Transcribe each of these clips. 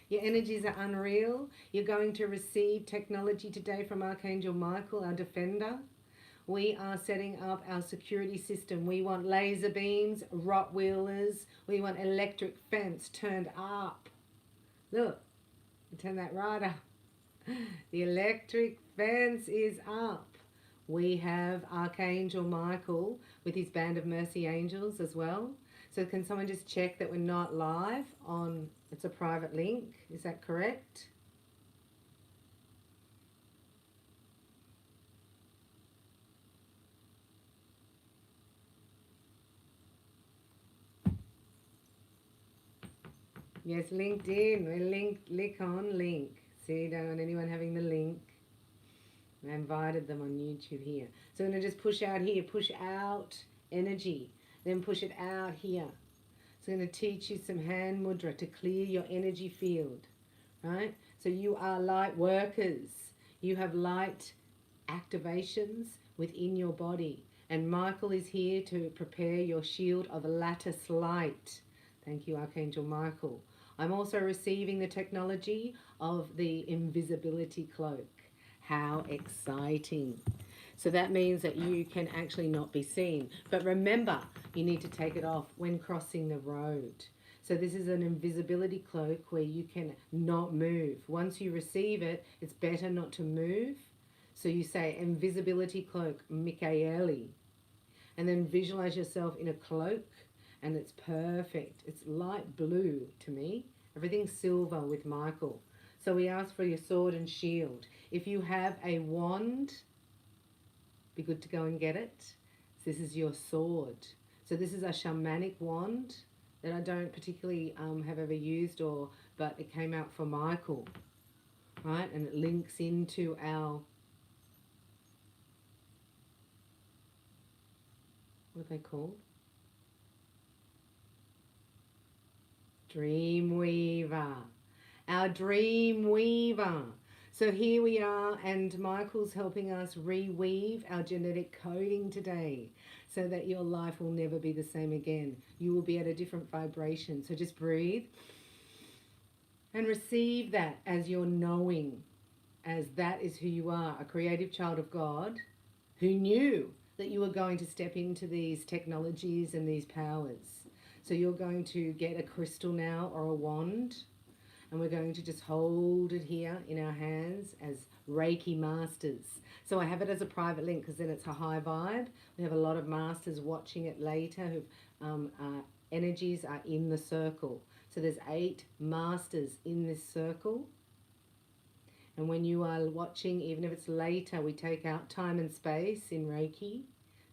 Your energies are unreal. You're going to receive technology today from Archangel Michael, our defender. We are setting up our security system. We want laser beams, Rottweilers. We want electric fence turned up. Look, turn that right up. The electric fence is up. We have Archangel Michael with his band of mercy angels as well. So can someone just check that we're not live on, it's a private link, is that correct? Yes, LinkedIn, we're linked, click on link. See, don't want anyone having the link. I invited them on YouTube here. So I'm going to just push out here, push out energy. Then push it out here. So I'm going to teach you some hand mudra to clear your energy field, right? So you are light workers. You have light activations within your body. And Michael is here to prepare your shield of lattice light. Thank you, Archangel Michael. I'm also receiving the technology of the invisibility cloak. How exciting. So that means that you can actually not be seen. But remember, you need to take it off when crossing the road. So this is an invisibility cloak where you can not move. Once you receive it, it's better not to move. So you say, invisibility cloak, Michaeli. And then visualize yourself in a cloak, and it's perfect. It's light blue to me. Everything's silver with Michael. So we ask for your sword and shield. If you have a wand, be good to go and get it. This is your sword. So this is a shamanic wand that I don't particularly have ever used, but it came out for Michael, right? And it links into our, what are they called? Dreamweaver. Our Dreamweaver. So here we are, and Michael's helping us reweave our genetic coding today so that your life will never be the same again. You will be at a different vibration. So just breathe and receive that as your knowing, as that is who you are, a creative child of God who knew that you were going to step into these technologies and these powers. So you're going to get a crystal now or a wand, and we're going to just hold it here in our hands as Reiki masters. So I have it as a private link because then it's a high vibe. We have a lot of masters watching it later whose energies are in the circle. So there's 8 masters in this circle. And when you are watching, even if it's later, we take out time and space in Reiki.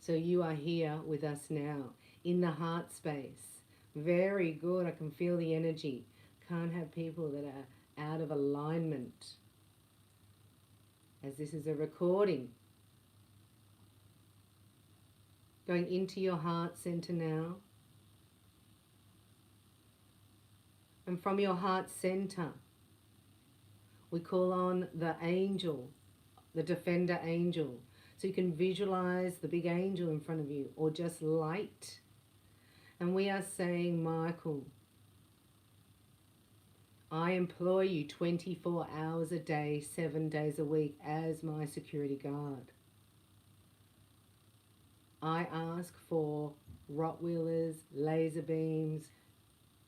So you are here with us now in the heart space. Very good. I can feel the energy. Can't have people that are out of alignment, as this is a recording. Going into your heart center now. And from your heart center, we call on the angel, the defender angel. So you can visualize the big angel in front of you, or just light. And we are saying, Michael, I employ you 24 hours a day, 7 days a week as my security guard. I ask for Rottweilers, laser beams,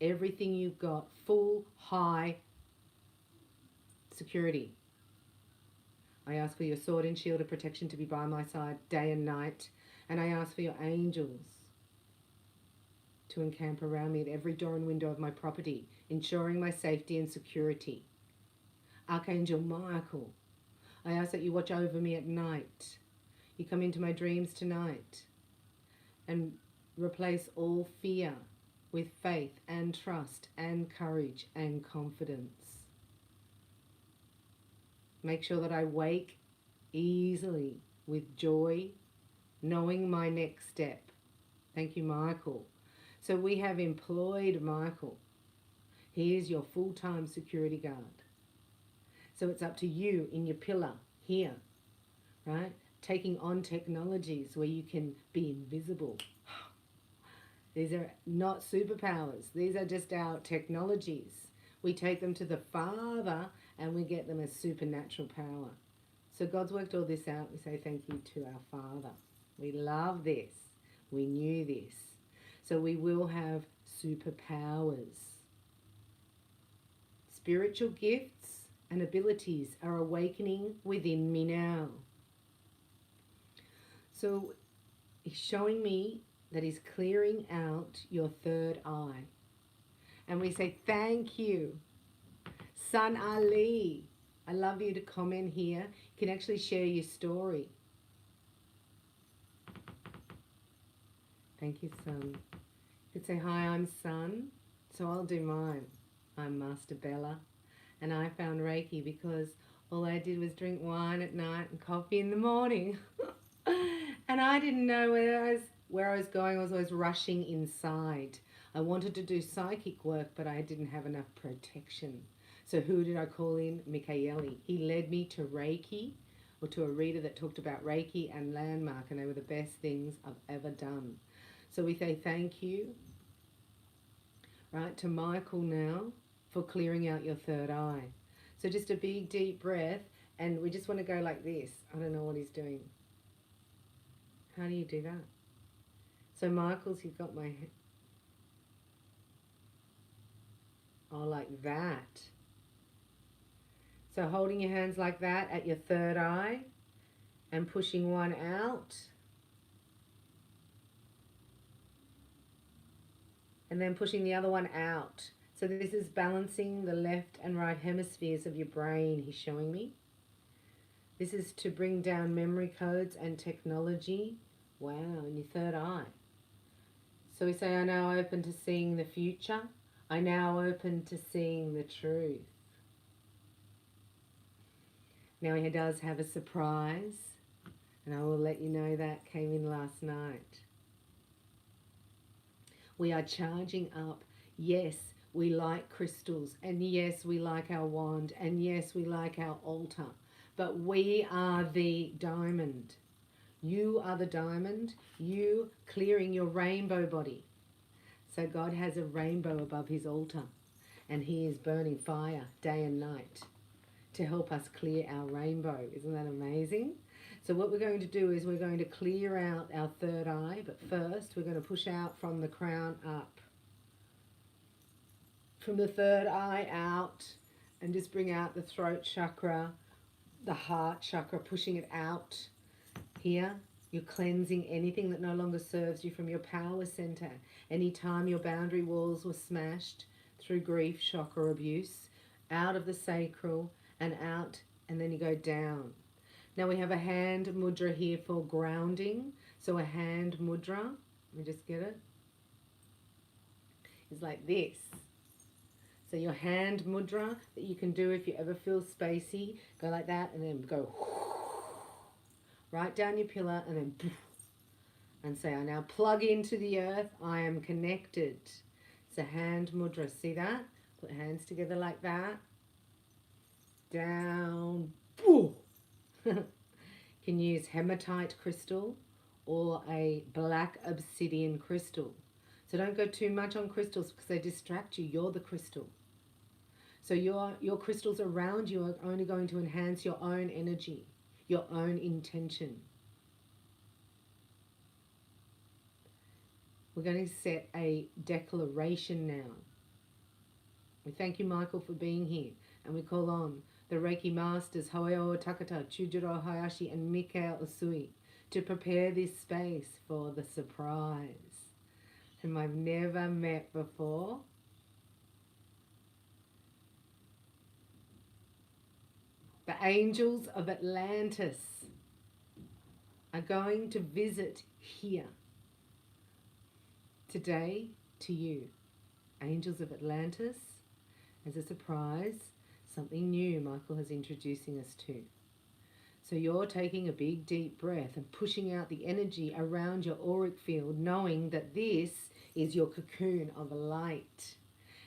everything you've got, full, high security. I ask for your sword and shield of protection to be by my side day and night. And I ask for your angels to encamp around me at every door and window of my property, ensuring my safety and security. Archangel Michael, I ask that you watch over me at night. You come into my dreams tonight and replace all fear with faith and trust and courage and confidence. Make sure that I wake easily with joy, knowing my next step. Thank you, Michael. So we have employed Michael. He is your full-time security guard. So it's up to you in your pillar here, right? Taking on technologies where you can be invisible. These are not superpowers. These are just our technologies. We take them to the Father and we get them as supernatural power. So God's worked all this out. We say thank you to our Father. We love this. We knew this. So we will have superpowers. Spiritual gifts and abilities are awakening within me now. So he's showing me that he's clearing out your third eye. And we say thank you. Sun Ali, I love you to comment here. You can actually share your story. Thank you, Sun. You could say, hi, I'm Sun. So I'll do mine. I'm Master Bella. And I found Reiki because all I did was drink wine at night and coffee in the morning. And I didn't know where I was going. I was always rushing inside. I wanted to do psychic work, but I didn't have enough protection. So who did I call in? Michaeli. He led me to Reiki, or to a reader that talked about Reiki and Landmark, and they were the best things I've ever done. So we say thank you, right, to Michael now for clearing out your third eye. So just a big deep breath, and we just want to go like this. I don't know what he's doing. How do you do that? So Michael's, you've got my, oh, like that. So holding your hands like that at your third eye and pushing one out. And then pushing the other one out. So this is balancing the left and right hemispheres of your brain, he's showing me. This is to bring down memory codes and technology. Wow, in your third eye. So we say, I now open to seeing the future. I now open to seeing the truth. Now he does have a surprise, and I will let you know that came in last night. We are charging up. Yes, we like crystals, and yes, we like our wand, and yes, we like our altar, but we are the diamond. You are the diamond, you clearing your rainbow body. So God has a rainbow above his altar, and he is burning fire day and night to help us clear our rainbow. Isn't that amazing? So what we're going to do is we're going to clear out our third eye, but first we're going to push out from the crown up. From the third eye out, and just bring out the throat chakra, the heart chakra, pushing it out. Here, you're cleansing anything that no longer serves you from your power center. Anytime your boundary walls were smashed through grief, shock, or abuse, out of the sacral and out, and then you go down. Now we have a hand mudra here for grounding. So a hand mudra, let me just get it, is like this. So your hand mudra that you can do if you ever feel spacey, go like that and then go right down your pillar and then and say, I now plug into the earth, I am connected. It's a hand mudra, see that? Put hands together like that. Down. Can use hematite crystal or a black obsidian crystal. So don't go too much on crystals because they distract you. You're the crystal. So your crystals around you are only going to enhance your own energy, your own intention. We're going to set a declaration now. We thank you, Michael, for being here. And we call on the Reiki Masters, Hoeo Takata, Chujiro Hayashi, and Mikao Usui to prepare this space for the surprise. whom I've never met before. The angels of Atlantis are going to visit here today to you. Angels of Atlantis, as a surprise, something new Michael is introducing us to. So you're taking a big deep breath and pushing out the energy around your auric field, knowing that this is your cocoon of light.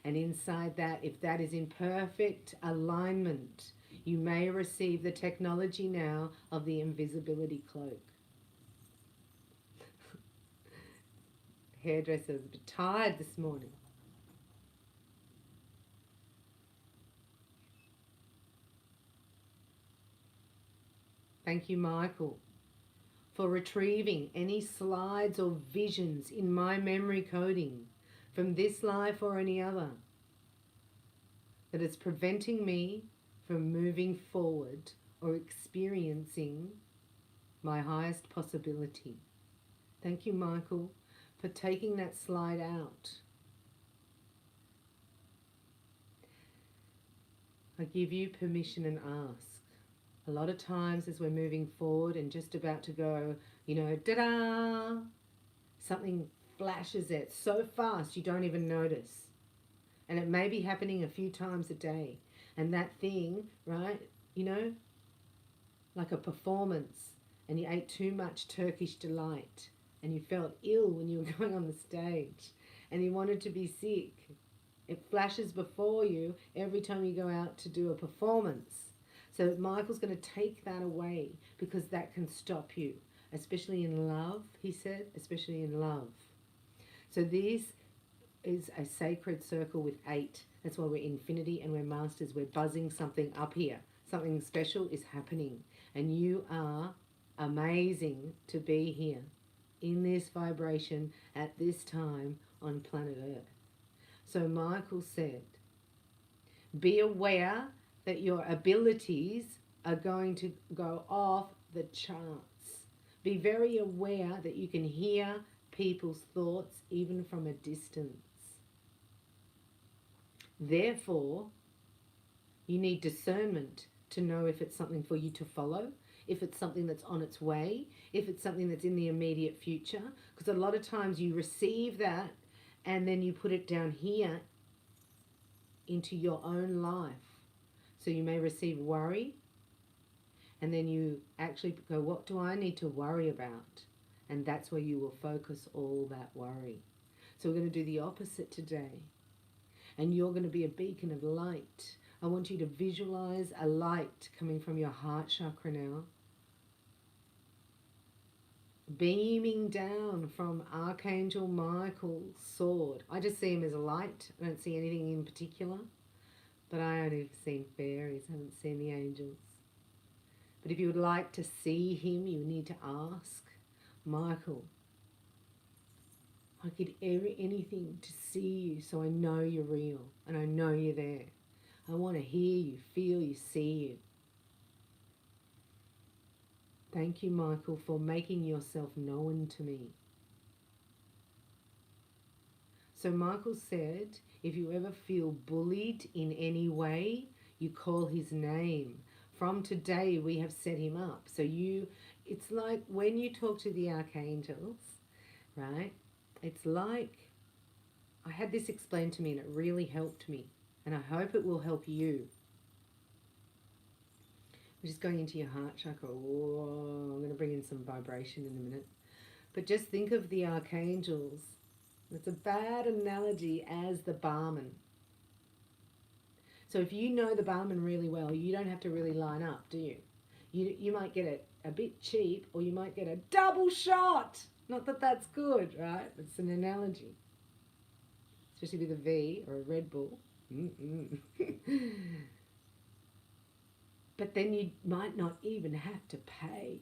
And inside that, if that is in perfect alignment, you may receive the technology now of the invisibility cloak. Hairdresser's a bit tired this morning. Thank you, Michael, for retrieving any slides or visions in my memory coding from this life or any other that is preventing me from moving forward or experiencing my highest possibility. Thank you, Michael, for taking that slide out. I give you permission and ask. A lot of times as we're moving forward and just about to go, you know, da-da, something flashes it so fast you don't even notice. And it may be happening a few times a day. And that thing, right, you know, like a performance, and you ate too much Turkish delight and you felt ill when you were going on the stage and you wanted to be sick. It flashes before you every time you go out to do a performance. So Michael's going to take that away because that can stop you, especially in love, he said, especially in love. So this is a sacred circle with 8. That's why we're infinity and we're masters. We're buzzing something up here. Something special is happening. And you are amazing to be here in this vibration at this time on planet Earth. So Michael said, be aware that your abilities are going to go off the charts. Be very aware that you can hear people's thoughts even from a distance. Therefore, you need discernment to know if it's something for you to follow, if it's something that's on its way, if it's something that's in the immediate future. Because a lot of times you receive that and then you put it down here into your own life. So you may receive worry, and then you actually go, what do I need to worry about? And that's where you will focus all that worry. So we're going to do the opposite today. And you're going to be a beacon of light. I want you to visualize a light coming from your heart chakra now, beaming down from Archangel Michael's sword. I just see him as a light. I don't see anything in particular. But I only have seen fairies, I haven't seen the angels. But if you would like to see him, you need to ask, Michael, I did anything to see you so I know you're real and I know you're there. I want to hear you, feel you, see you. Thank you, Michael, for making yourself known to me. So Michael said, if you ever feel bullied in any way, you call his name. From today, we have set him up. So it's like when you talk to the archangels, right? It's like, I had this explained to me and it really helped me. And I hope it will help you. We're just going into your heart chakra. Whoa, I'm going to bring in some vibration in a minute. But just think of the archangels. It's a bad analogy as the barman. So if you know the barman really well, you don't have to really line up, do you? You might get it a bit cheap, or you might get a double shot. Not that that's good, right? It's an analogy. Especially with a V or a Red Bull. But then you might not even have to pay.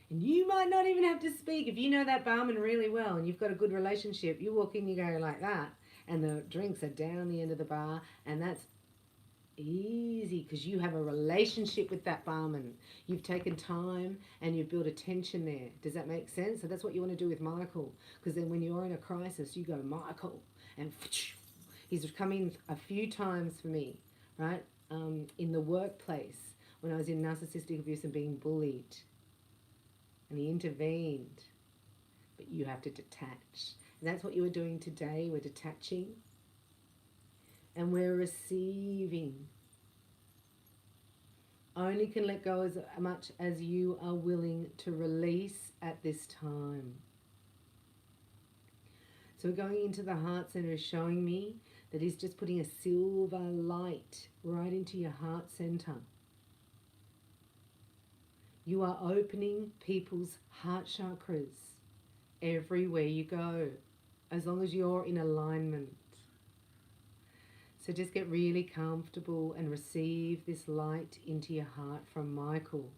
And you might not even have to speak. If you know that barman really well and you've got a good relationship, you walk in, you go like that, and the drinks are down the end of the bar, and that's easy because you have a relationship with that barman. You've taken time and you've built a tension there. Does that make sense? So that's what you want to do with Michael, because then when you're in a crisis, you go, Michael, and he's come in a few times for me, right? In the workplace when I was in narcissistic abuse and being bullied, and he intervened. But you have to detach. And that's what you are doing today. We're detaching and we're receiving. Only can let go as much as you are willing to release at this time. So going into the heart center is showing me that he's just putting a silver light right into your heart center. You are opening people's heart chakras everywhere you go, as long as you're in alignment. So just get really comfortable and receive this light into your heart from Michael.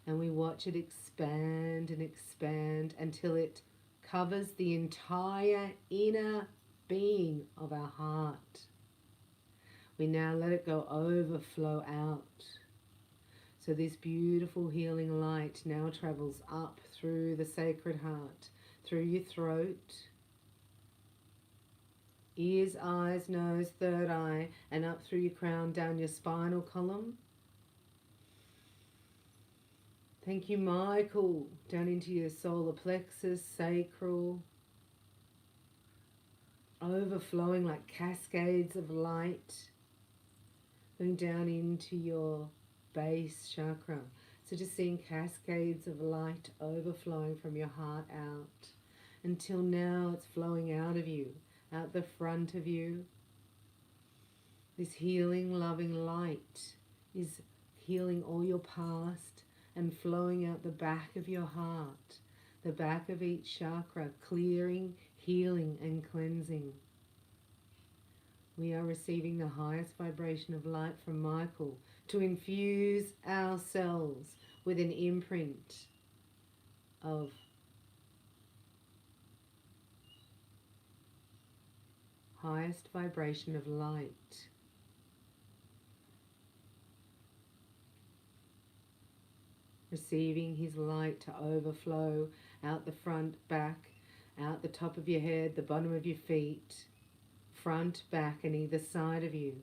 And we watch it expand and expand until it covers the entire inner being of our heart. We now let it go overflow out. So this beautiful healing light now travels up through the sacred heart, through your throat, ears, eyes, nose, third eye, and up through your crown, down your spinal column. Thank you, Michael. Down into your solar plexus, sacral, overflowing like cascades of light, going down into your base chakra. So just seeing cascades of light overflowing from your heart out until now it's flowing out of you, out the front of you. This healing, loving light is healing all your past and flowing out the back of your heart, the back of each chakra, clearing, healing and cleansing. We are receiving the highest vibration of light from Michael to infuse ourselves with an imprint of highest vibration of light. Receiving his light to overflow out the front, back, out the top of your head, the bottom of your feet, front, back, and either side of you.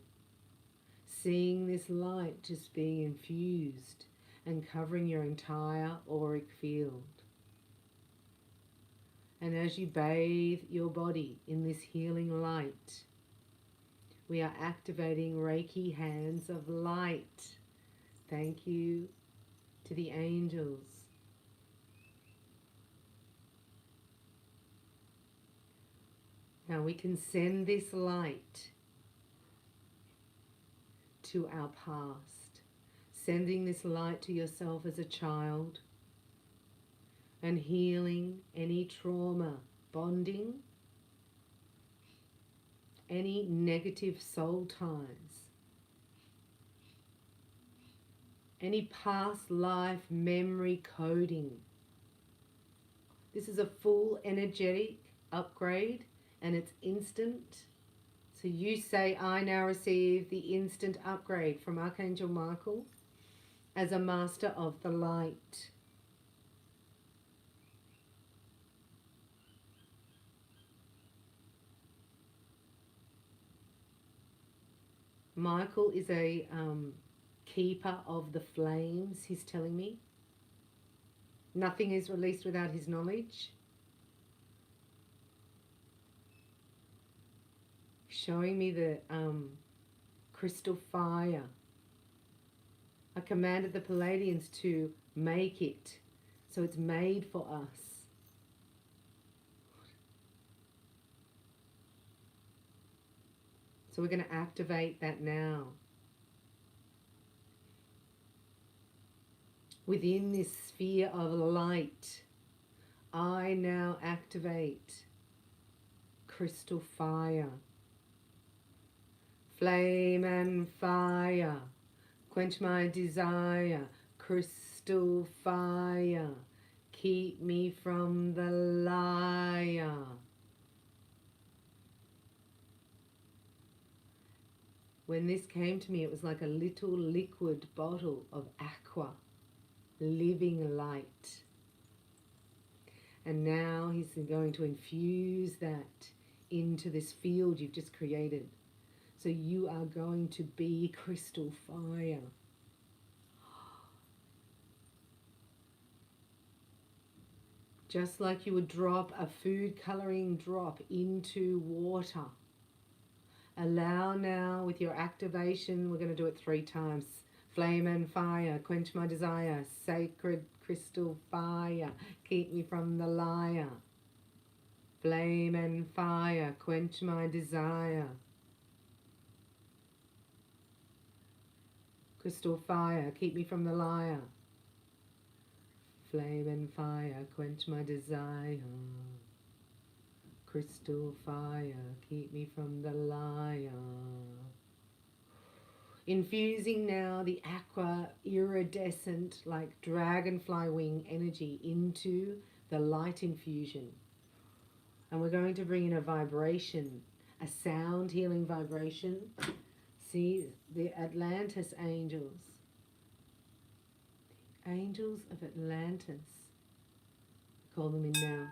Seeing this light just being infused and covering your entire auric field. And as you bathe your body in this healing light, we are activating Reiki hands of light. Thank you to the angels. Now we can send this light to our past, sending this light to yourself as a child and healing any trauma, bonding, any negative soul ties, any past life memory coding. This is a full energetic upgrade and it's instant. So you say, I now receive the instant upgrade from Archangel Michael as a master of the light. Michael is a keeper of the flames, he's telling me. Nothing is released without his knowledge. Showing me the crystal fire. I commanded the Palladians to make it, so it's made for us. So we're going to activate that now. Within this sphere of light, I now activate crystal fire. Flame and fire, quench my desire, crystal fire, keep me from the liar. When this came to me, it was like a little liquid bottle of aqua, living light. And now he's going to infuse that into this field you've just created. So you are going to be crystal fire. Just like you would drop a food coloring drop into water. Allow now with your activation, we're going to do it 3 times. Flame and fire, quench my desire. Sacred crystal fire, keep me from the liar. Flame and fire, quench my desire. Crystal fire, keep me from the liar. Flame and fire, quench my desire. Crystal fire, keep me from the liar. Infusing now the aqua iridescent, like dragonfly wing energy into the light infusion. And we're going to bring in a vibration, a sound healing vibration. See, the Atlantis angels. The angels of Atlantis. Call them in now.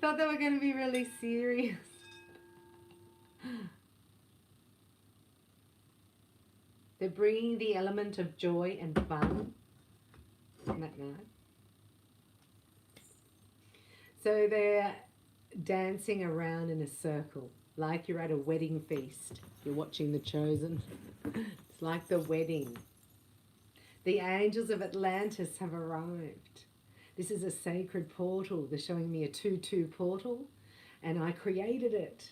Thought they were going to be really serious. They're bringing the element of joy and fun. Isn't that nice? So they're dancing around in a circle, like you're at a wedding feast. You're watching The Chosen. It's like the wedding. The angels of Atlantis have arrived. This is a sacred portal. They're showing me a 2-2 portal, and I created it,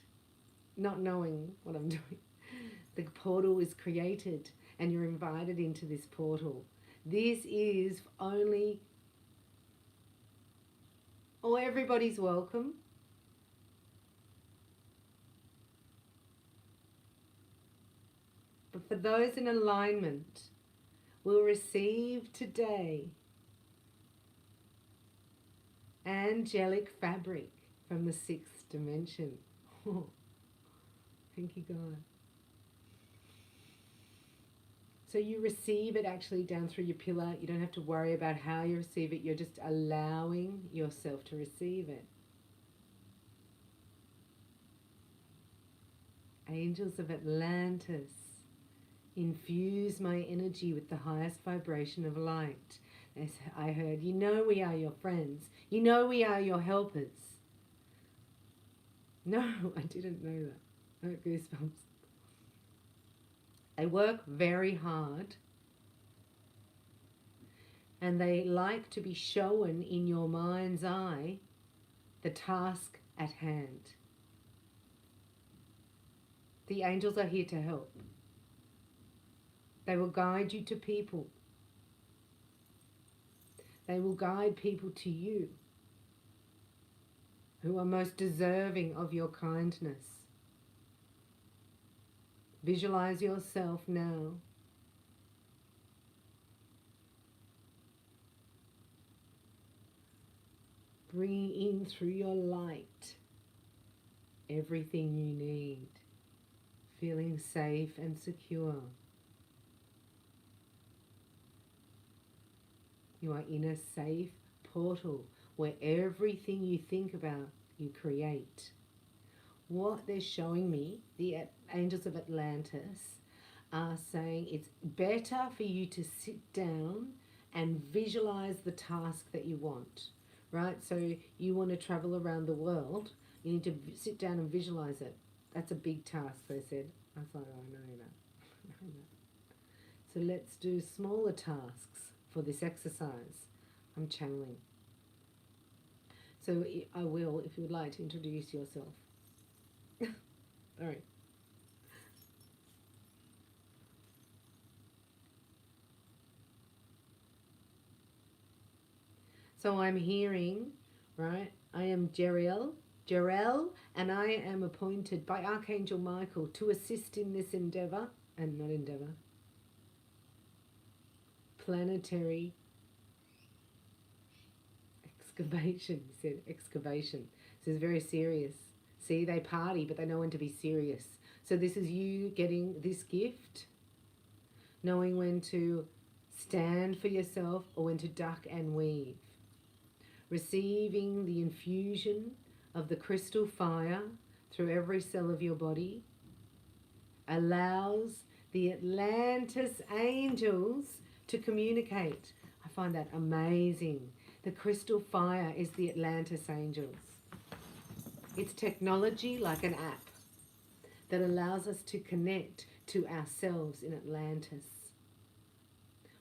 not knowing what I'm doing. The portal is created, and you're invited into this portal. This is only, everybody's welcome. But for those in alignment, will receive today angelic fabric from the 6th dimension. Oh, thank you, God. So you receive it actually down through your pillar. You don't have to worry about how you receive it. You're just allowing yourself to receive it. Angels of Atlantis, infuse my energy with the highest vibration of light. As I heard, you know we are your friends. You know we are your helpers. No, I didn't know that. I got goosebumps. They work very hard. And they like to be shown in your mind's eye the task at hand. The angels are here to help. They will guide you to people. They will guide people to you who are most deserving of your kindness. Visualize yourself now bringing in through your light everything you need, feeling safe and secure. You are in a safe portal where everything you think about, you create. What they're showing me, the angels of Atlantis, are saying it's better for you to sit down and visualize the task that you want, right? So you want to travel around the world, you need to sit down and visualize it. That's a big task, they said. I thought, oh, I know that. So let's do smaller tasks for this exercise. I'm channeling. So I will, if you would like to introduce yourself. All right. So I'm hearing, right? I am Jerel, and I am appointed by Archangel Michael to assist in this endeavor, and not endeavor, planetary excavation. He said excavation. This is very serious. See, they party, but they know when to be serious. So this is you getting this gift, knowing when to stand for yourself or when to duck and weave. Receiving the infusion of the crystal fire through every cell of your body allows the Atlantis angels to communicate. I find that amazing. The crystal fire is the Atlantis angels. It's technology like an app that allows us to connect to ourselves in Atlantis.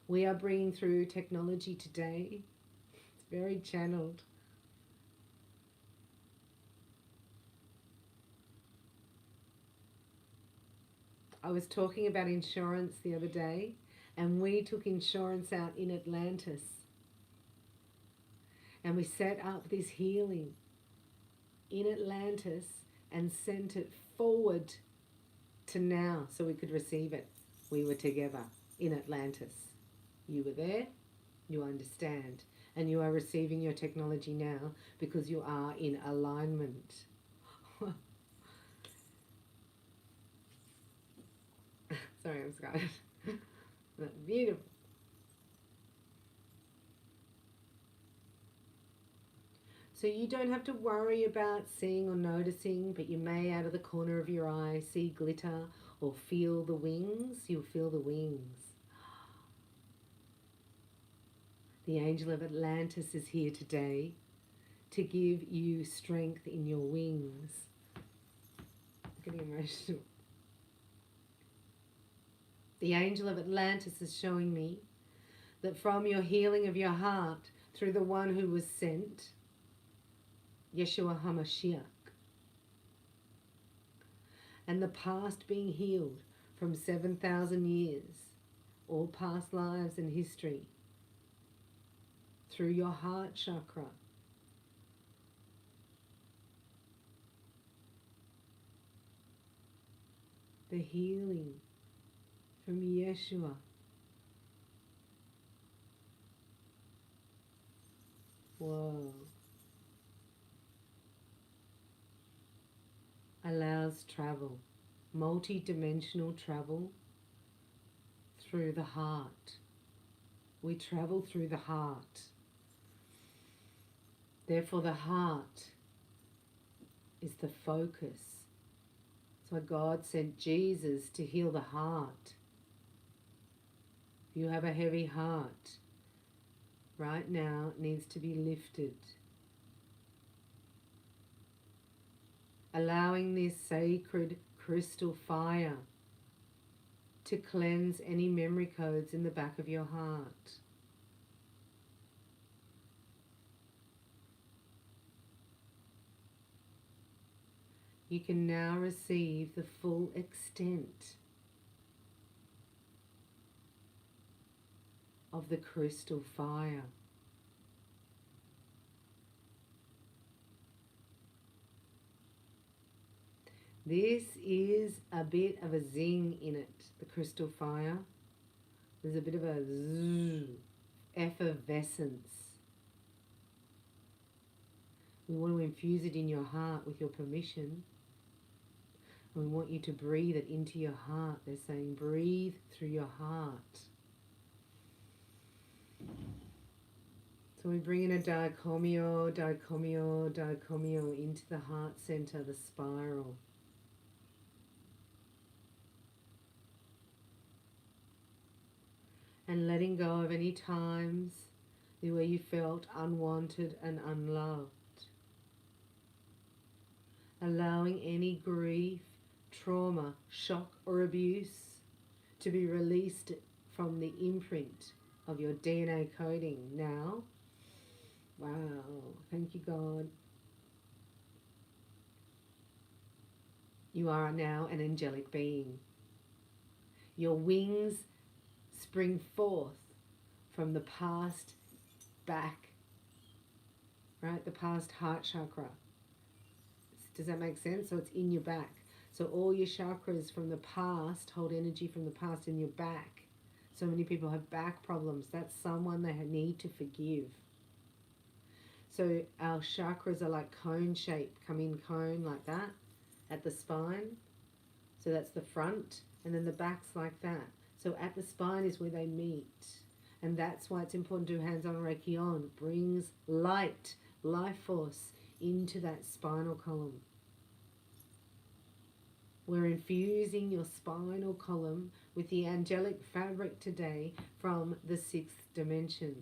We are bringing through technology today. It's very channeled. I was talking about insurance the other day, and we took insurance out in Atlantis. And we set up this healing in Atlantis and sent it forward to now so we could receive it. We were together in Atlantis. You were there, you understand, and you are receiving your technology now because you are in alignment. Sorry, I'm scared. Beautiful. So you don't have to worry about seeing or noticing, but you may out of the corner of your eye see glitter or feel the wings. You'll feel the wings. The angel of Atlantis is here today to give you strength in your wings. I'm getting emotional. The angel of Atlantis is showing me that from your healing of your heart through the one who was sent, Yeshua HaMashiach, and the past being healed from 7,000 years, all past lives and history, through your heart chakra, the healing from Yeshua. Whoa. Allows travel, multi-dimensional travel through the heart. We travel through the heart. Therefore, the heart is the focus. That's why God sent Jesus to heal the heart. If you have a heavy heart, right now it needs to be lifted. Allowing this sacred crystal fire to cleanse any memory codes in the back of your heart. You can now receive the full extent of the crystal fire. This is a bit of a zing in it, the crystal fire. There's a bit of a zzz, effervescence. We want to infuse it in your heart with your permission. And we want you to breathe it into your heart. They're saying breathe through your heart. So we bring in a dichomio into the heart center, the spiral. And letting go of any times where you felt unwanted and unloved. Allowing any grief, trauma, shock or abuse to be released from the imprint of your DNA coding now. Wow, thank you, God. You are now an angelic being. Your wings spring forth from the past back right? The past heart chakra. Does that make sense? So it's in your back. So all your chakras from the past hold energy from the past in your back. So many people have back problems. That's someone they need to forgive. So our chakras are like cone shape, come in cone like that at the spine. So that's the front, and then the back's like that. So at the spine is where they meet. And that's why it's important to do hands-on Reiki on. Brings light, life force into that spinal column. We're infusing your spinal column with the angelic fabric today from the 6th dimension.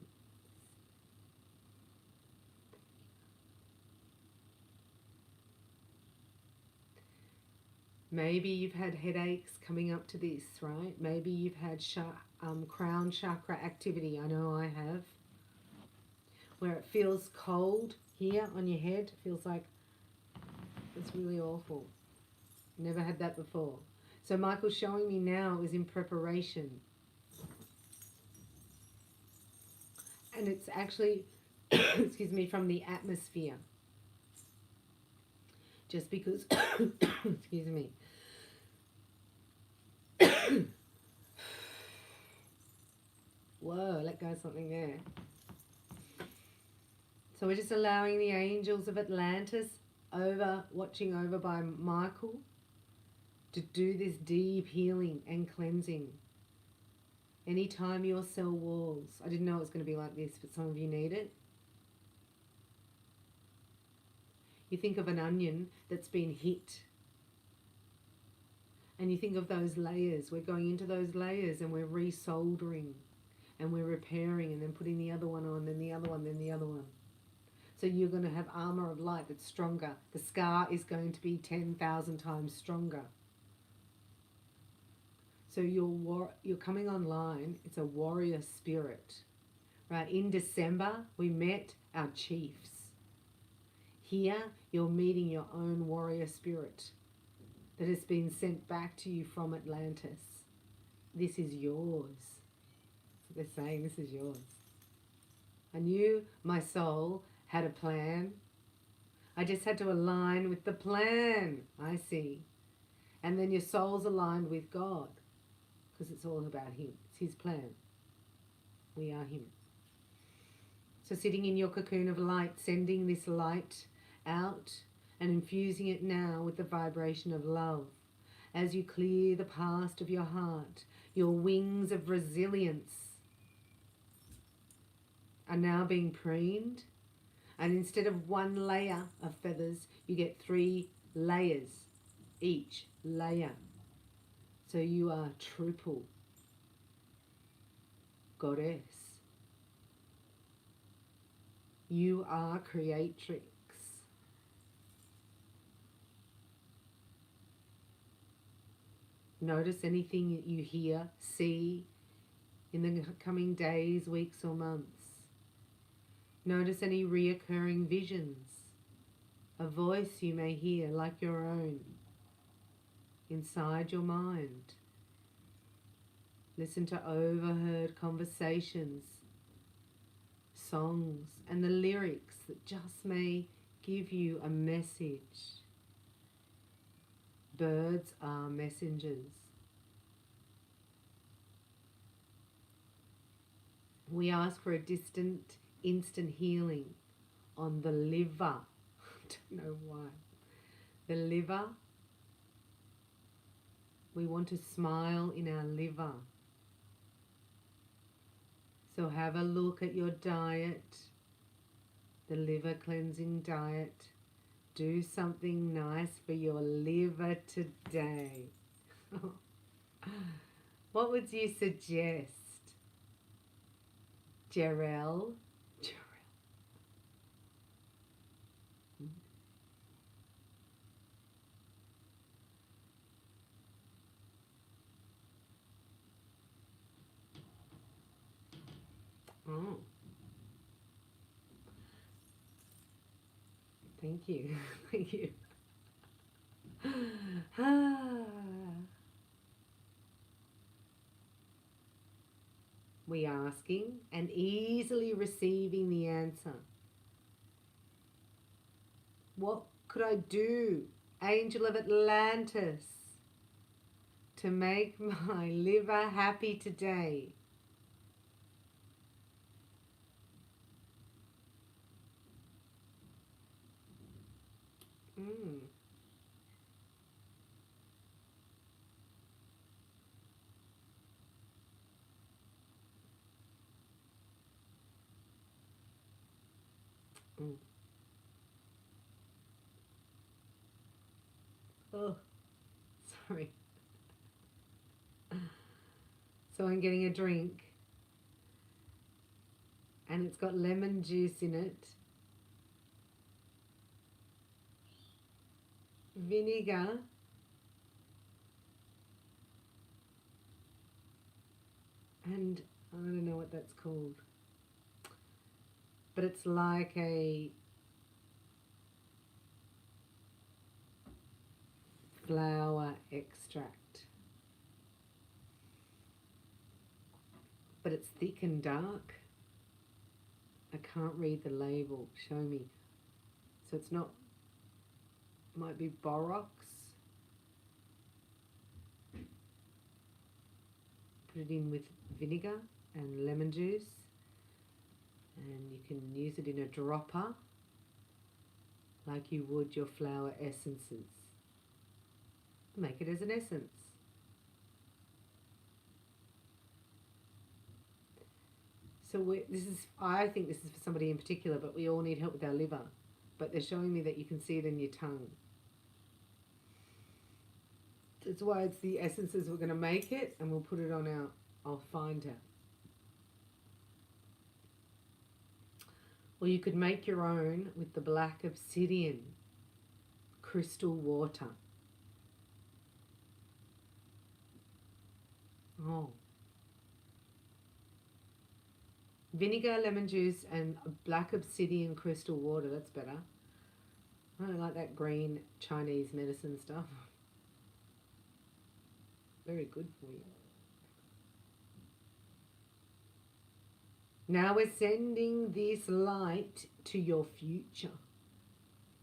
Maybe you've had headaches coming up to this, right? Maybe you've had crown chakra activity. I know I have. Where it feels cold here on your head. It feels like it's really awful. Never had that before. So Michael's showing me now is in preparation. And it's actually, excuse me, from the atmosphere. Just because, excuse me. Whoa, let go of something there. So we're just allowing the angels of Atlantis watching over by Michael, to do this deep healing and cleansing. Anytime your cell walls, I didn't know it was going to be like this, but some of you need it. You think of an onion that's been hit. And you think of those layers. We're going into those layers and we're resoldering and we're repairing and then putting the other one on, then the other one, then the other one. So you're going to have armor of light that's stronger. The scar is going to be 10,000 times stronger. So you're coming online. It's a warrior spirit, right? In December, we met our chiefs. Here, you're meeting your own warrior spirit that has been sent back to you from Atlantis. This is yours. So they're saying this is yours. I knew my soul had a plan. I just had to align with the plan, I see. And then your soul's aligned with God, because it's all about Him. It's His plan. We are Him. So sitting in your cocoon of light, sending this light out and infusing it now with the vibration of love. As you clear the past of your heart, your wings of resilience are now being preened. And instead of one layer of feathers, you get 3 layers, each layer. So you are triple goddess. You are creatrix. Notice anything that you hear, see in the coming days, weeks or months. Notice any reoccurring visions, a voice you may hear like your own inside your mind. Listen to overheard conversations, songs, and the lyrics that just may give you a message. Birds are messengers. We ask for a instant healing on the liver. I don't know why. The liver. We want to smile in our liver. So have a look at your diet, the liver cleansing diet. Do something nice for your liver today. What would you suggest? Jarell? Oh. Thank you. Thank you. We asking and easily receiving the answer. What could I do, Angel of Atlantis, to make my liver happy today? Mm. Mm. Oh, sorry. So I'm getting a drink, and it's got lemon juice in it, vinegar, and I don't know what that's called, but it's like a flower extract, but it's thick and dark. I can't read the label. Show me. So it's not, might be borax. Put it in with vinegar and lemon juice, and you can use it in a dropper like you would your flower essences. Make it as an essence. So I think this is for somebody in particular, but we all need help with our liver. But they're showing me that you can see it in your tongue. That's why it's the essences we're going to make it, and we'll put it on our, I'll find her. Or you could make your own with the black obsidian crystal water. Oh. Vinegar, lemon juice, and black obsidian crystal water. That's better. I don't like that green Chinese medicine stuff. Very good for you. Now we're sending this light to your future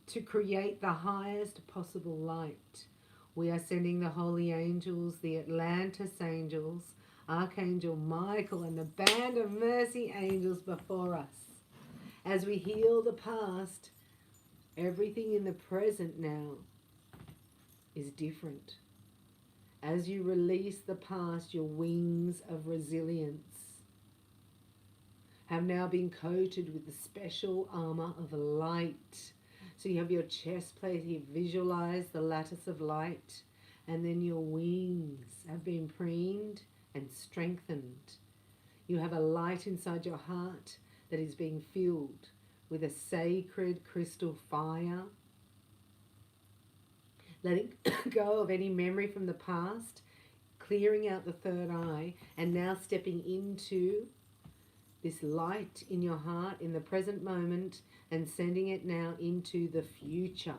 to create the highest possible light. We are sending the holy angels, the Atlantis angels, Archangel Michael, and the band of mercy angels before us. As we heal the past, everything in the present now is different. As you release the past, your wings of resilience have now been coated with the special armor of light. So you have your chest plate here, visualize the lattice of light, and then your wings have been preened and strengthened. You have a light inside your heart that is being filled with a sacred crystal fire. Letting go of any memory from the past, clearing out the third eye, and now stepping into this light in your heart in the present moment and sending it now into the future.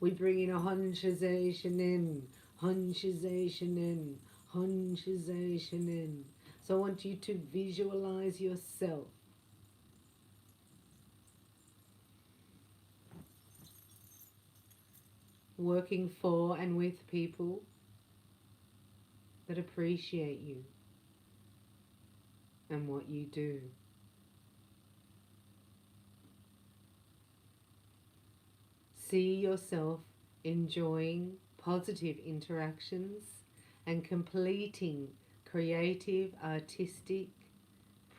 We bring in a Honshization, Honshization, Honshization. So I want you to visualize yourself working for and with people that appreciate you and what you do. See yourself enjoying positive interactions and completing creative, artistic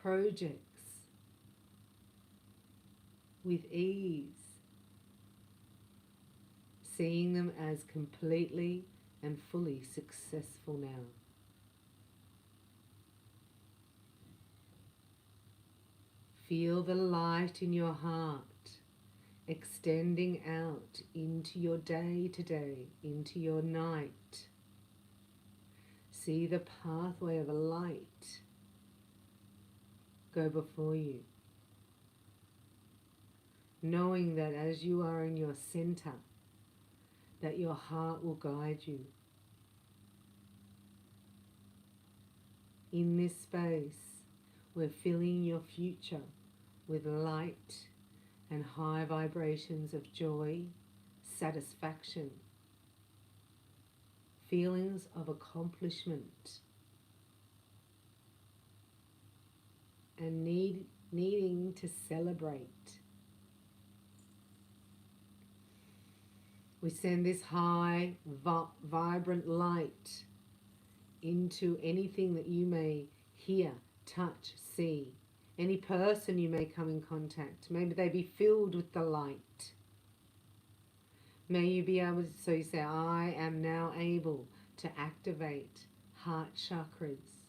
projects with ease. Seeing them as completely and fully successful now. Feel the light in your heart extending out into your day today, into your night. See the pathway of light go before you, knowing that as you are in your center, that your heart will guide you. In this space, we're filling your future with light and high vibrations of joy satisfaction, feelings of accomplishment, and needing to celebrate. We send this high, vibrant light into anything that you may hear, touch, see. Any person you may come in contact. Maybe they be filled with the light. May you be able to, so you say, I am now able to activate heart chakras.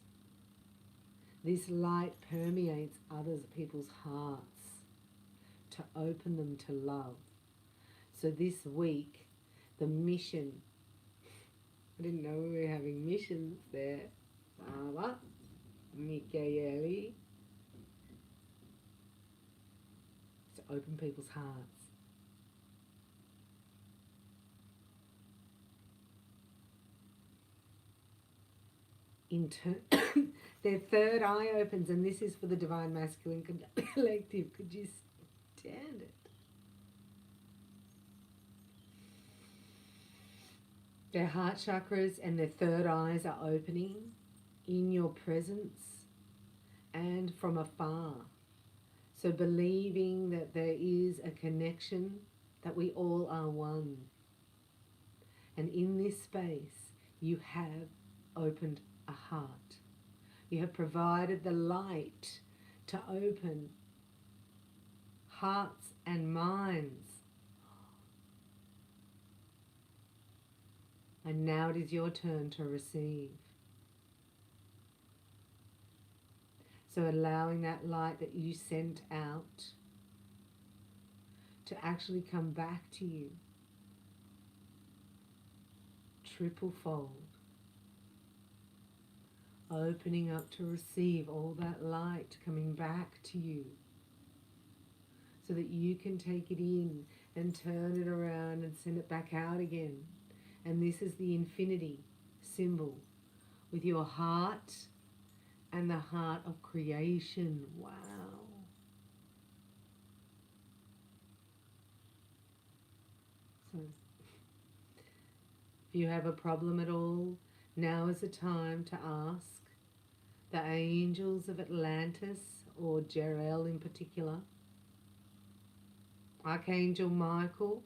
This light permeates other people's hearts to open them to love. So this week, the mission, I didn't know we were having missions there. Sava, Michaeli. To open people's hearts. In turn, their third eye opens, and this is for the Divine Masculine Collective. Could you stand it? Their heart chakras and their third eyes are opening in your presence and from afar. So believing that there is a connection, that we all are one. And in this space, you have opened a heart. You have provided the light to open hearts and minds. And now it is your turn to receive. So allowing that light that you sent out to actually come back to you, triple fold. Opening up to receive all that light coming back to you so that you can take it in and turn it around and send it back out again. And this is the infinity symbol with your heart and the heart of creation. Wow. So if you have a problem at all, now is the time to ask the angels of Atlantis, or Jeriel in particular, Archangel Michael,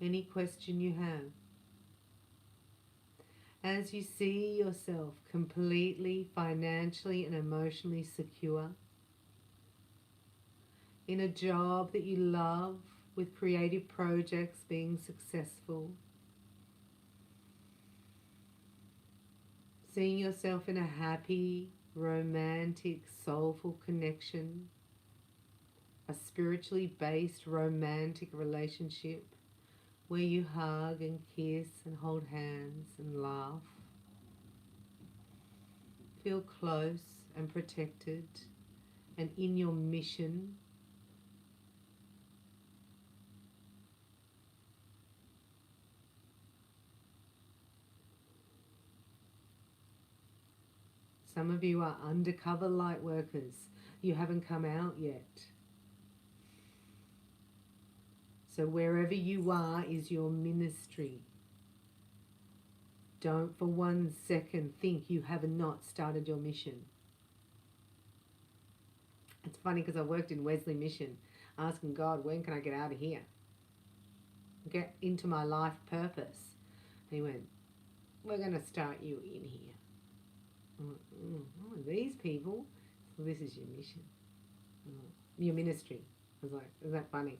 any question you have. As you see yourself completely financially and emotionally secure, in a job that you love, with creative projects being successful, seeing yourself in a happy, romantic, soulful connection, a spiritually based romantic relationship where you hug and kiss and hold hands and laugh. Feel close and protected and in your mission. Some of you are undercover light workers. You haven't come out yet. So wherever you are is your ministry. Don't for 1 second think you have not started your mission. It's funny because I worked in Wesley Mission asking God, when can I get out of here? Get into my life purpose. And he went, we're going to start you in here. Oh, these people, well, this is your mission, your ministry. I was like, isn't that funny?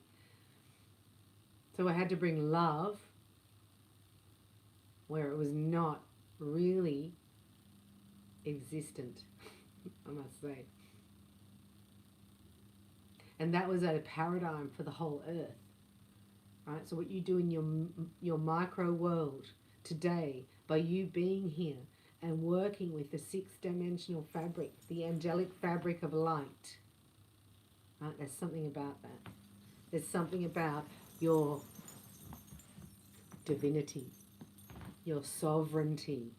So I had to bring love where it was not really existent, I must say. And that was a paradigm for the whole earth, right? So what you do in your micro world today, by you being here and working with the 6-dimensional fabric, the angelic fabric of light, right? There's something about that. There's something about your divinity, your sovereignty.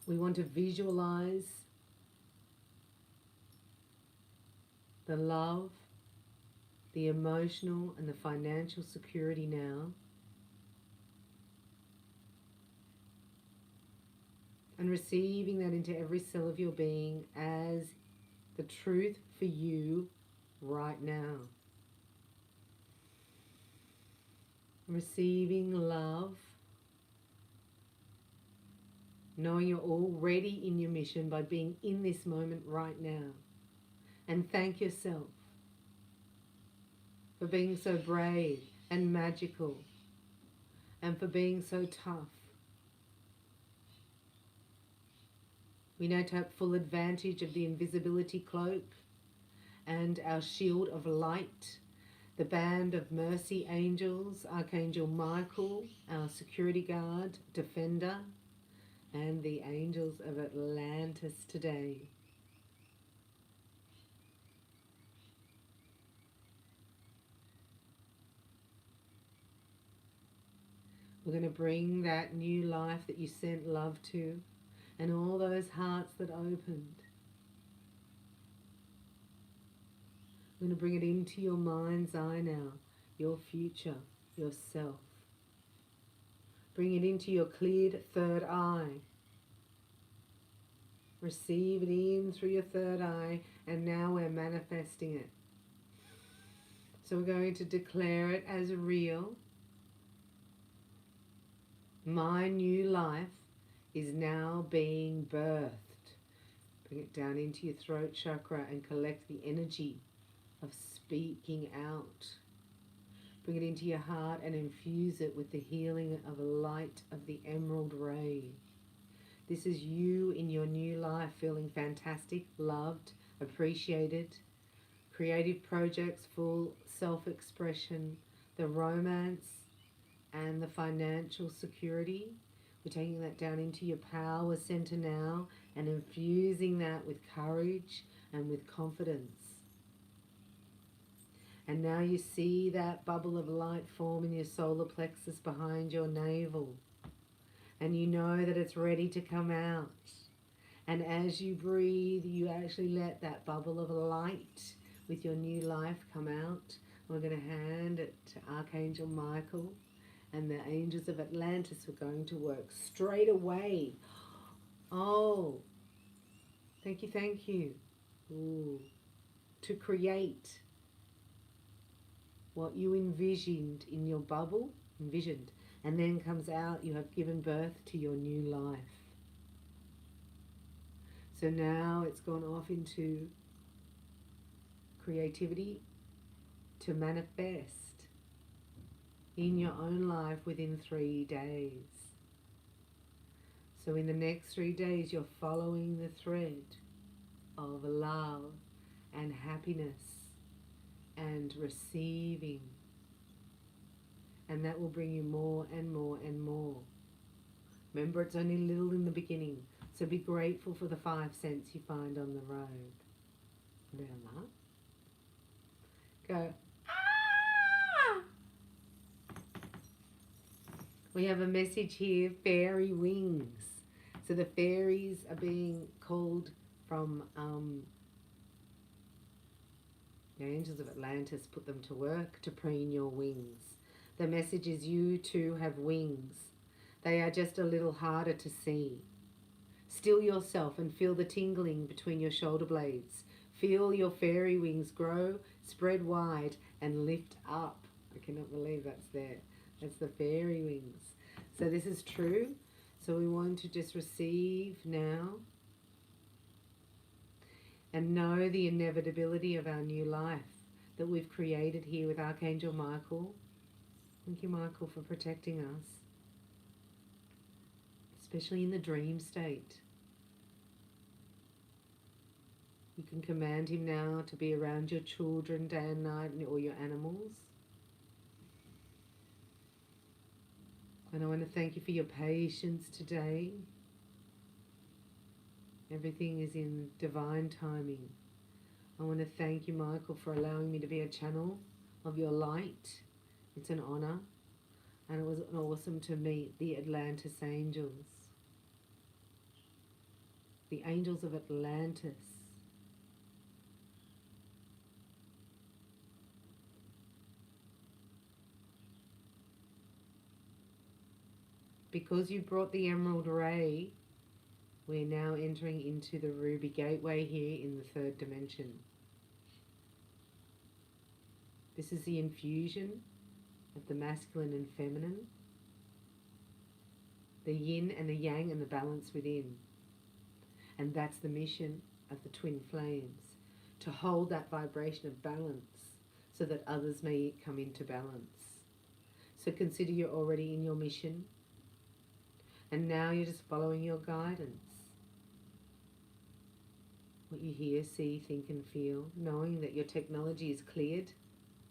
We want to visualize the love, the emotional and the financial security now. And receiving that into every cell of your being as the truth for you right now. Receiving love, knowing you're already in your mission by being in this moment right now. And thank yourself for being so brave and magical and for being so tough. We now take full advantage of the invisibility cloak and our shield of light, the band of mercy angels, Archangel Michael, our security guard, defender, and the angels of Atlantis today. We're going to bring that new life that you sent love to and all those hearts that opened. We're going to bring it into your mind's eye now, your future, yourself. Bring it into your cleared third eye. Receive it in through your third eye, and now we're manifesting it. So we're going to declare it as real. My new life is now being birthed. Bring it down into your throat chakra and collect the energy of speaking out. Bring it into your heart and infuse it with the healing of the light of the emerald ray. This is you in your new life, feeling fantastic, loved, appreciated, creative projects, full self-expression, the romance and the financial security. We're taking that down into your power center now and infusing that with courage and with confidence. And now you see that bubble of light form in your solar plexus behind your navel. And you know that it's ready to come out. And as you breathe, you actually let that bubble of light with your new life come out. We're going to hand it to Archangel Michael, and the angels of Atlantis are going to work straight away. Oh, thank you, thank you. Ooh. To create what you envisioned in your bubble, and then comes out, you have given birth to your new life. So now it's gone off into creativity to manifest in your own life within 3 days. So in the next 3 days, you're following the thread of love and happiness and receiving. And that will bring you more and more and more. Remember, it's only little in the beginning. So be grateful for the 5 cents you find on the road. Around that. Go. Ah! We have a message here, fairy wings. So the fairies are being called from the angels of Atlantis put them to work to preen your wings. The message is you too have wings. They are just a little harder to see. Still yourself and feel the tingling between your shoulder blades. Feel your fairy wings grow, spread wide, and lift up. I cannot believe that's there. That's the fairy wings. So this is true. So we want to just receive now and know the inevitability of our new life that we've created here with Archangel Michael. Thank you, Michael, for protecting us, especially in the dream state. You can command him now to be around your children day and night, or your animals. And I want to thank you for your patience today. Everything is in divine timing. I want to thank you, Michael, for allowing me to be a channel of your light. It's an honor, and it was awesome to meet the Atlantis angels. The angels of Atlantis. Because you brought the emerald ray, we're now entering into the ruby gateway here in the third dimension. This is the infusion of the masculine and feminine, the yin and the yang, and the balance within. And that's the mission of the twin flames, to hold that vibration of balance so that others may come into balance. So consider you're already in your mission, and now you're just following your guidance. What you hear, see, think and feel, knowing that your technology is cleared.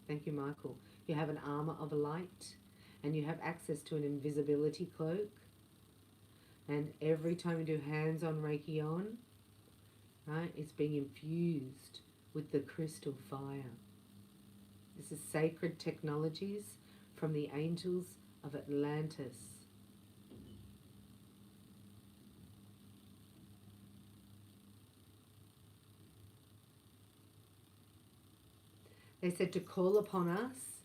Thank you, Michael. You have an armor of light, and you have access to an invisibility cloak. And every time you do hands-on Reiki on, right, it's being infused with the crystal fire. This is sacred technologies from the angels of Atlantis. They said to call upon us.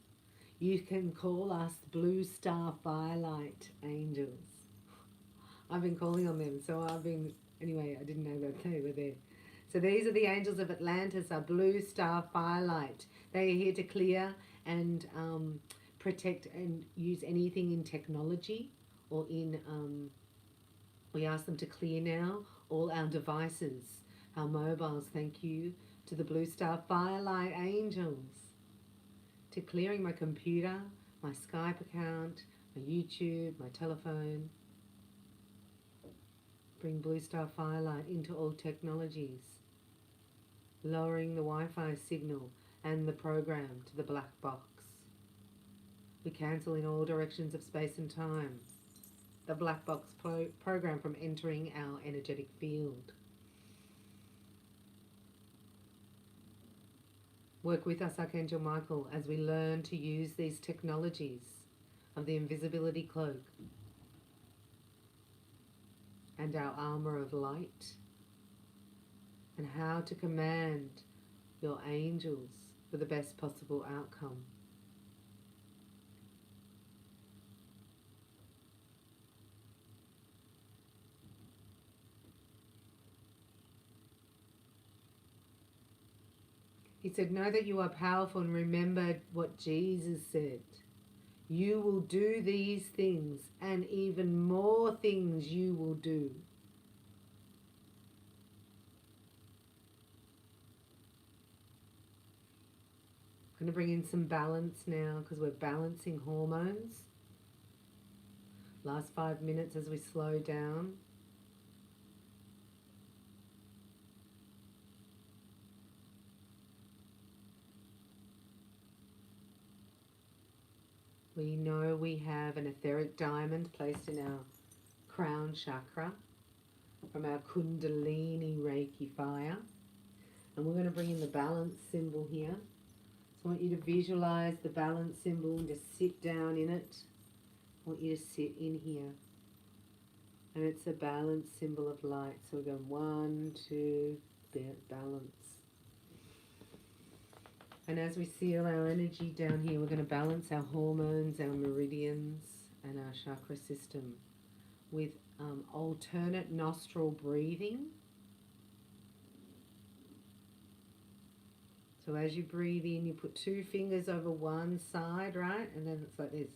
You can call us blue star firelight angels. I've been calling on them, so anyway, I didn't know that they were there. So these are the angels of Atlantis, our blue star firelight. They are here to clear and protect and use anything in technology or in, we ask them to clear now all our devices, our mobiles. Thank you to the blue star firelight angels, to clearing my computer, my Skype account, my YouTube, my telephone. Bring blue star firelight into all technologies, lowering the Wi-Fi signal and the program to the black box. We cancel in all directions of space and time the black box program from entering our energetic field. Work with us, Archangel Michael, as we learn to use these technologies of the invisibility cloak and our armor of light, and how to command your angels for the best possible outcome. He said, know that you are powerful, and remember what Jesus said. You will do these things, and even more things you will do. I'm going to bring in some balance now, because we're balancing hormones. Last 5 minutes as we slow down. We know we have an etheric diamond placed in our crown chakra from our Kundalini Reiki fire. And we're going to bring in the balance symbol here. So I want you to visualize the balance symbol and just sit down in it. I want you to sit in here. And it's a balance symbol of light. So we're going 1, 2, balance. And as we seal our energy down here, we're going to balance our hormones, our meridians, and our chakra system with alternate nostril breathing. So as you breathe in, you put 2 fingers over one side, right? And then it's like this.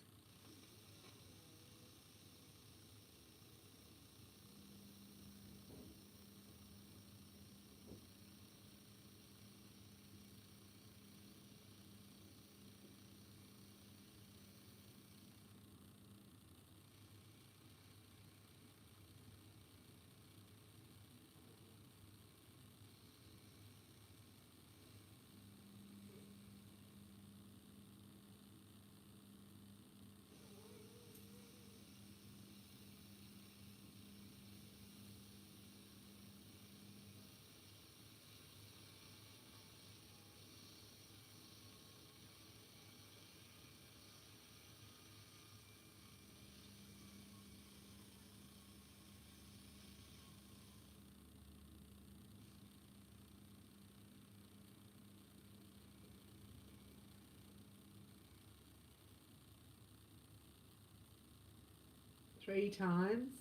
3 times.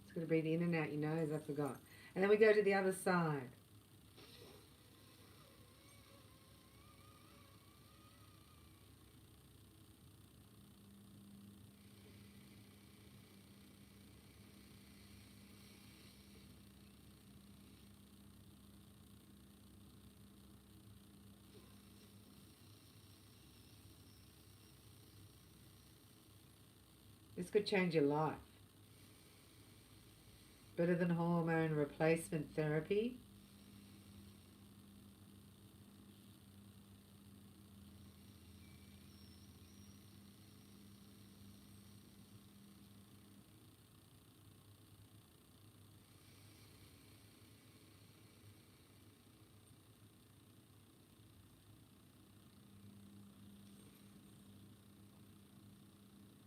It's going to breathe in and out your nose, I forgot. And then we go to the other side. This could change your life. Better than hormone replacement therapy.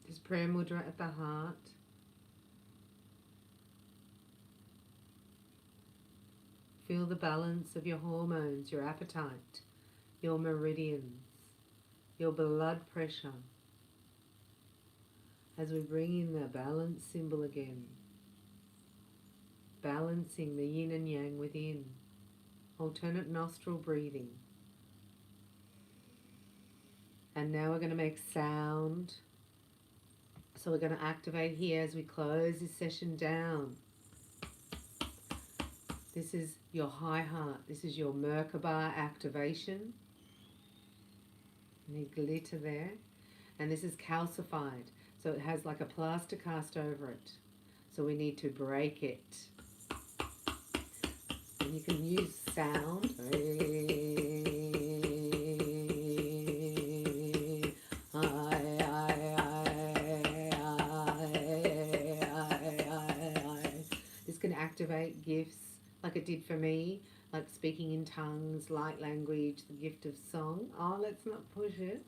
This prayer mudra at the heart. Feel the balance of your hormones, your appetite, your meridians, your blood pressure. As we bring in the balance symbol again. Balancing the yin and yang within. Alternate nostril breathing. And now we're going to make sound. So we're going to activate here as we close this session down. This is your high heart. This is your Merkaba activation. Any glitter there. And this is calcified. So it has like a plaster cast over it. So we need to break it. And you can use sound. This can activate gifts like it did for me, like speaking in tongues, light language, the gift of song. Oh, let's not push it.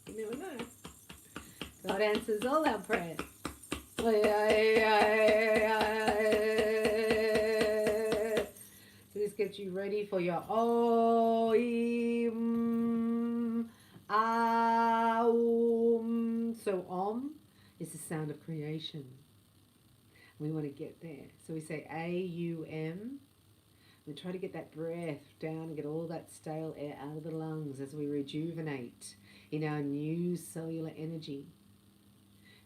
You never know. God answers all our prayers. So this gets you ready for your Om, Aum. So Om is the sound of creation. We want to get there. So we say A-U-M. We try to get that breath down and get all that stale air out of the lungs as we rejuvenate in our new cellular energy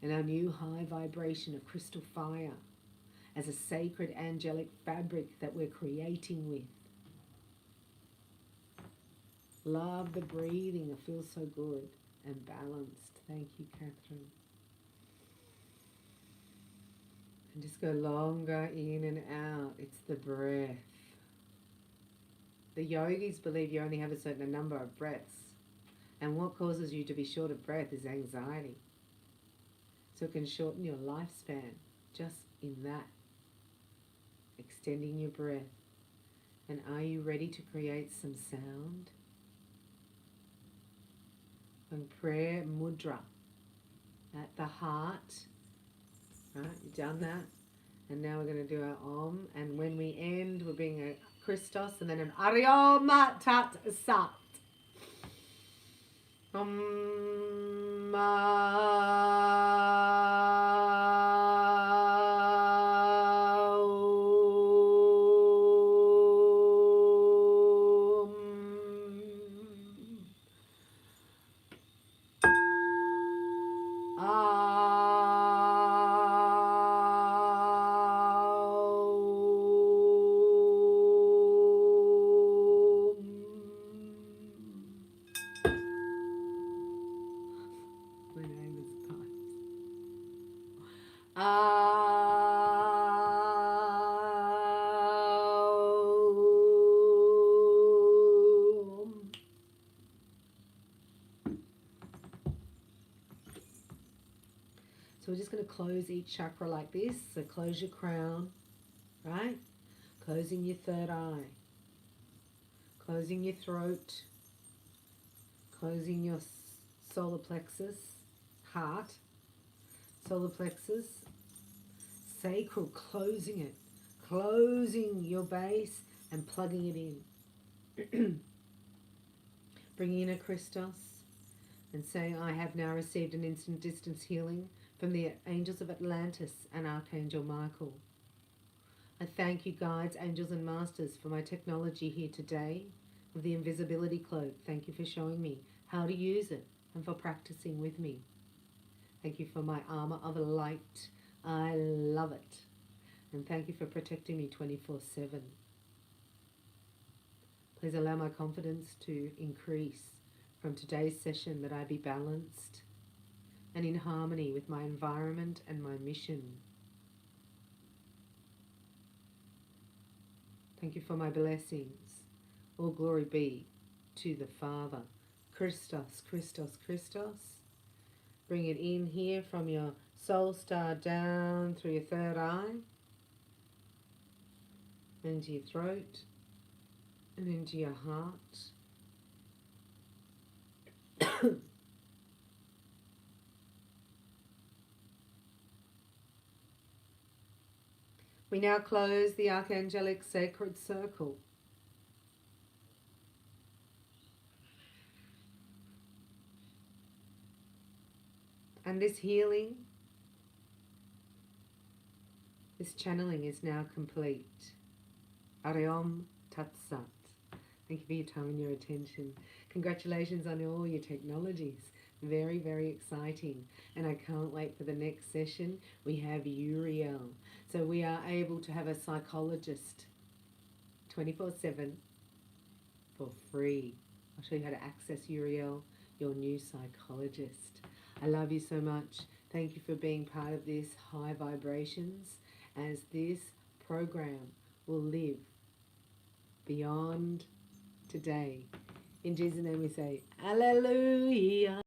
and our new high vibration of crystal fire as a sacred angelic fabric that we're creating with. Love the breathing. It feels so good and balanced. Thank you, Catherine. And just go longer in and out. It's the breath. The yogis believe you only have a certain number of breaths. And what causes you to be short of breath is anxiety. So it can shorten your lifespan just in that. Extending your breath. And are you ready to create some sound? And prayer mudra at the heart. Right, you've done that. And now we're going to do our Om. And when we end, we're being a Christos and then an Arioma Tat Sat. So we're just going to close each chakra like this. So close your crown, right? Closing your third eye. Closing your throat. Closing your solar plexus, heart, solar plexus, sacral, closing it, closing your base and plugging it in. Bringing in a Christos and saying, I have now received an instant distance healing from the angels of Atlantis and Archangel Michael. I thank you, guides, angels and masters, for my technology here today of the invisibility cloak. Thank you for showing me how to use it and for practicing with me. Thank you for my armor of light. I love it. And thank you for protecting me 24/7. Please allow my confidence to increase from today's session, that I be balanced and in harmony with my environment and my mission. Thank you for my blessings. All glory be to the Father. Christos, Christos, Christos. Bring it in here from your soul star down through your third eye, into your throat, and into your heart. We now close the Archangelic Sacred Circle. And this healing, this channeling is now complete. Ariom Tat Sat. Thank you for your time and your attention. Congratulations on all your technologies. Very, very exciting. And I can't wait for the next session. We have Uriel. So we are able to have a psychologist 24/7 for free. I'll show you how to access Uriel, your new psychologist. I love you so much. Thank you for being part of this high vibrations, as this program will live beyond today. In Jesus' name we say, Hallelujah.